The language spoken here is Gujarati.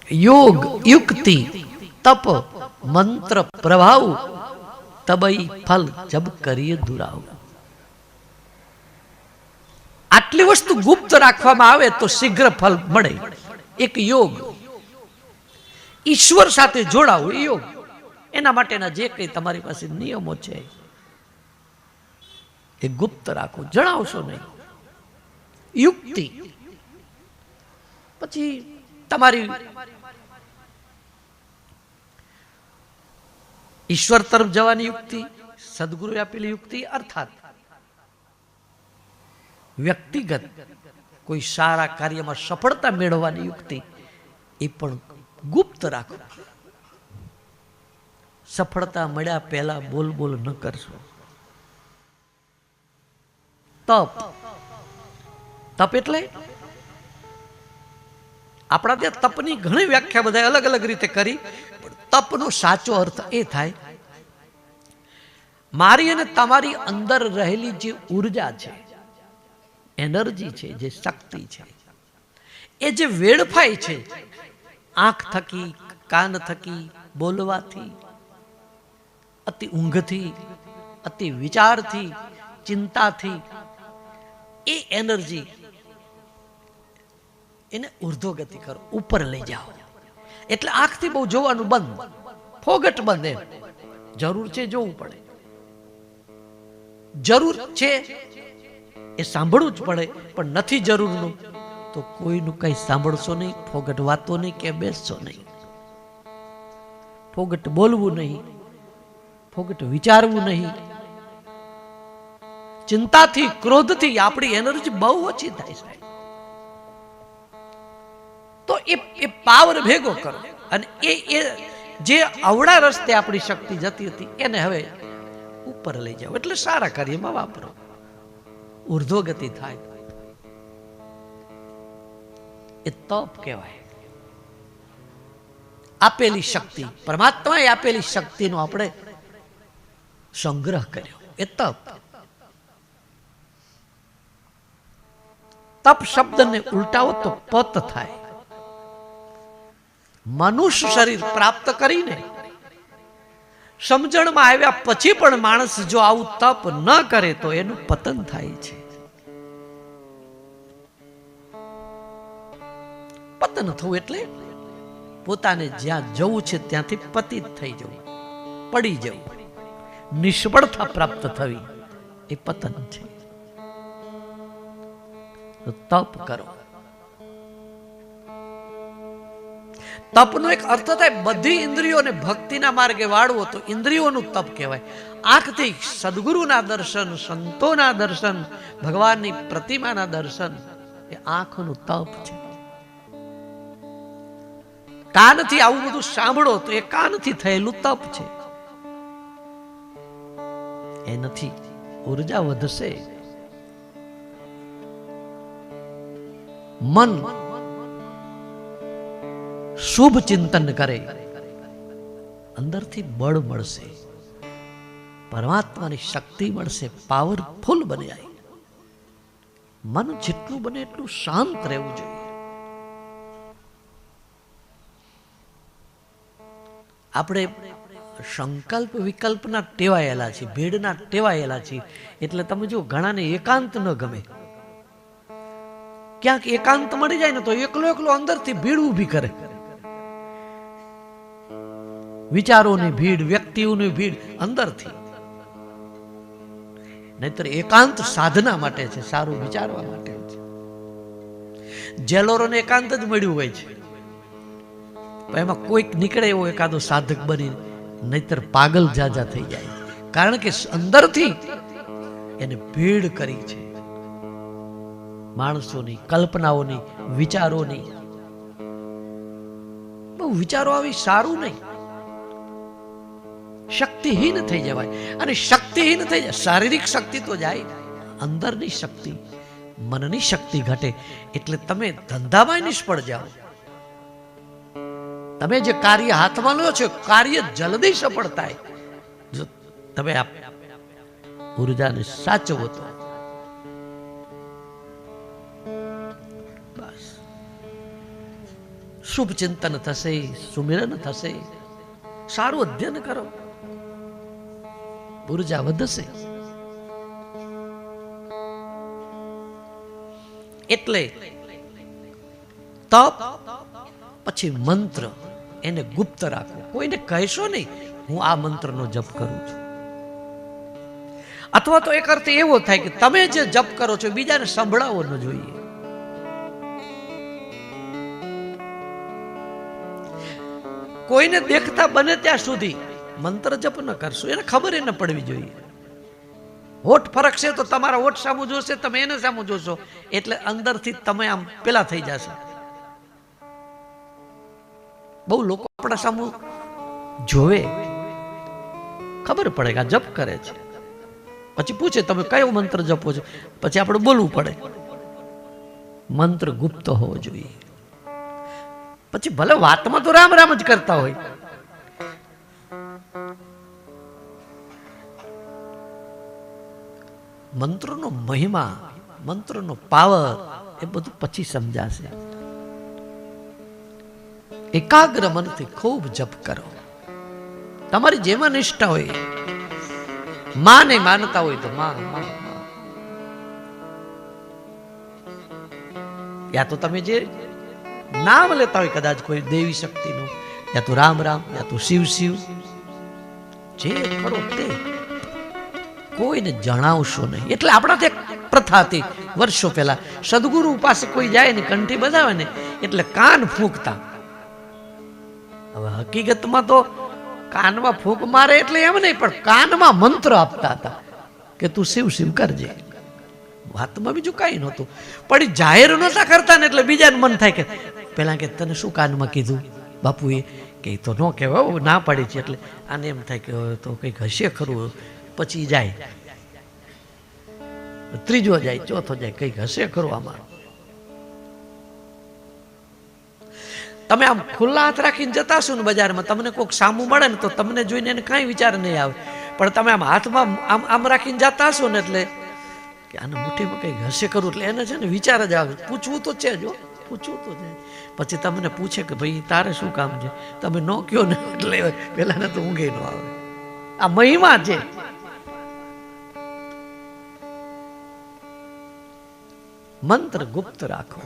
योग युक्ति तप मंत्र प्रभाव तबई फल जब करिए दुराव। आटली वस्तु गुप्त राखवामां आवे तो शीघ्र फल मळे। एक योग ईश्वर साथे जोड़ावो योग, एना माटेना जे कई तमारी पासे नियमो छे ए गुप्त राखो, जणावशो नहीं। युक्ति पछी तमारी ईश्वर तरफ जवानी युक्ति, सद्गुरु आपेली युक्ति अर्थात व्यक्तिगत कोई सारा कार्य में सफलता मेळववानी युक्ति ए पण गुप्त राखो। सफलता मळ्या पहेला बोल बोल न करशो। तप तप एटले आपणा त्यां तपनी घणी व्याख्या बधाए अलग अलग रीते करी। तपनो साचो अर्थ ए थाय मारी अने तमारी अंदर रहेली जे ऊर्जा छे, एनर्जी छे, जे शक्ति छे, ए जे वेड़फाय छे आंख थकी, कान थकी, बोलवाथी, अति ऊंघथी, अति विचारथी, चिंताथी, ए एनर्जी एने ऊर्ध्वगति करो, ऊपर लई जाओ। એટલે આંખથી બહુ જોવાનું બંધ, ફોગટ બંધ। એમ જરૂર છે જોવું પડે, જરૂર છે એ સાંભળવું જ પડે, પણ નથી જરૂરનું તો કોઈનું કઈ સાંભળશો નહીં, ફોગટ વાતો નહીં કે બેસશો નહીં, ફોગટ બોલવું નહીં, ફોગટ વિચારવું નહીં। ચિંતાથી, ક્રોધથી આપણી એનર્જી બહુ ઓછી થાય છે। तो ए पावर भेगो करो अने ए जे अवड़ा रस्ते आपणी शक्ति जती हती एने हवे ऊपर लई जाओ, एटले सारा कार्यमां वापरो, ऊर्ध्वगति थाय। ए तप कहेवाय। आपेली शक्ति, परमात्माए आपेली शक्तिनो आपणे संग्रह कर्यो, ए तप। तप शब्द ने उल्टाओ तो पत थाय। मनुष्य शरीर प्राप्त करीने समजण में आव्या पछी पण माणस जो आवुं तप न करे तो एनुं पतन थाय छे। पतन थवुं एटले पोताने ज्यां जवुं छे त्यांथी पतित थई जवुं, पड़ी जवुं, निष्फळता प्राप्त थवी ए पतन छे। तो तप करो। तपनो एक अर्थ थाय बधी इंद्रियोने भक्तिना मार्गे वाळवो तो इंद्रियोनुं तप कहेवाय। आंखथी सद्गुरुना दर्शन, संतोना दर्शन, भगवाननी प्रतिमाना दर्शन ए आंखनुं तप छे। कानथी आवुं बधुं सांभळो तो ए कानथी थयेलुं तप छे। एनाथी ऊर्जा वधशे। मन शुभ चिंतन करे, अंदरथी बळ मळशे, परमात्मानी शक्ति मळशे, पावरफुल बनी जाय। मन जेटલું बने એટલું શાંત રહેવું જોઈએ। આપણે સંકલ્પ વિકલ્પના ટેવાયેલા છે, ભીડના ટેવાયેલા છે, એટલે તમે જો ઘણાને એકાંત ન ગમે। ક્યાંક એકાંત મળી જાય ને તો એકલો એકલો અંદરથી ભીડ ઊભી કરે, विचारों भीड़, व्यक्तिओं भीड़ अंदर थी। नहींतर एकांत साधना माटे छे, सारू विचारवा माटे छे। जेलोरोने एकांत ज मळ्युं होय छे, पण एमां कोईक निकळे एवो एकादो साधक बनी, नहींतर पागल जाजा थई जाय। कारण के अंदरथी एने भीड़ करी छे, माणसोनी, कल्पनाओनी, विचारोनी। बहु विचारो आवी सारू नहीं, शक्तिहीन थई जवाय। अने शक्तिहीन थई जाय, शारीरिक शक्ति तो जाय, अंदरनी शक्ति, मननी शक्ति घटे, एटले तमे धंधामां निष्फळ जाओ। तमे जे कार्य हाथमां लो छो कार्य जल्दी सफળ થાય જો તમે આ ઊર્જાને સાચવો તો। બસ શુભ ચિંતન થશે, સુમિરન થશે, સારું અધ્યયન કરો, ઉર્જા વધશે. એટલે તપ પછી મંત્ર એને ગુપ્ત રાખો. કોઈને કહેશો નહીં હું આ મંત્રનો જપ કરું છું. અથવા તો એક અર્થ એવો થાય કે તમે જે જપ કરો છો બીજાને સંભળાવો ન જોઈએ. કોઈને દેખતા બને ત્યાં સુધી મંત્ર જપ ન કરશો. એને ખબર ન પડવી જોઈએ. હોઠ ફરકશે તો તમારા હોઠ સામું જોશે, તમે એને સામું જોશો, એટલે અંદરથી તમે આમ પેલા થઈ જશે. બહુ લોકો આપણા સામું જોવે, ખબર પડે કે આ જપ કરે છે, પછી પૂછે તમે કયો મંત્ર જપો છો, પછી આપણે બોલવું પડે. મંત્ર ગુપ્ત હોવો જોઈએ. પછી ભલે વાતમાં તો રામ રામ જ કરતા હોય, મંત્રનો મહિમા, મંત્રનો પાવર એ બધું પછી સમજાશે. એકાગ્ર મનથી ખૂબ જપ કરો. તમારી જેમાં નિષ્ઠા હોય, માં ને માનતા હોય તો માં, યા તો તમે જે નામ લેતા હોય કદાચ કોઈ દેવી શક્તિનું, યા તો રામ રામ, યા તો શિવ શિવ, જે કરો તે કોઈને જણાવશો નહીં. એટલે આપણા એક પ્રથા હતી વર્ષો પહેલા, સદગુરુ પાસે કોઈ જાય ને કંઠી બજાવે ને એટલે કાન ફૂંકતા. હવે હકીકતમાં તો કાનમાં ફૂંક મારે એટલે એમ નહીં, પણ કાનમાં મંત્ર આપતા હતા કે તું શિવ શિવ કરજે. વાતમાં બીજું કઈ નહોતું, પણ જાહેર નહોતા કરતા ને એટલે બીજાને મન થાય કે પેલા કે તને શું કાનમાં કીધું બાપુએ, કે તો ન કહેવાય, ના પાડી છે. એટલે આને એમ થાય કે તો કંઈક હશે ખરું. પછી જાય, ત્રીજો જાય, ચોથો જાય, કંઈક હશે ખરું આમાં. તમે આમ ખુલ્લા હાથ રાખીને જતા છો ને બજારમાં, તમને કોઈક સામું મળે ને તો તમને જોઈને એને કાંઈ વિચાર નહીં આવે. પણ તમે આમ હાથમાં આમ આમ રાખીને જતા છો ને એટલે કે આને મુઠ્ઠીમાં કંઈક હશે ખરું, એટલે એને છે ને વિચાર જ આવે. પૂછવું તો છે, જો પૂછવું તો છે. પછી તમને પૂછે કે ભાઈ તારે શું કામ છે, તમે ન કહો ને એટલે પેલાને તો ઊંઘે ન આવે. આ મહિમા છે. મંત્ર ગુપ્ત રાખો.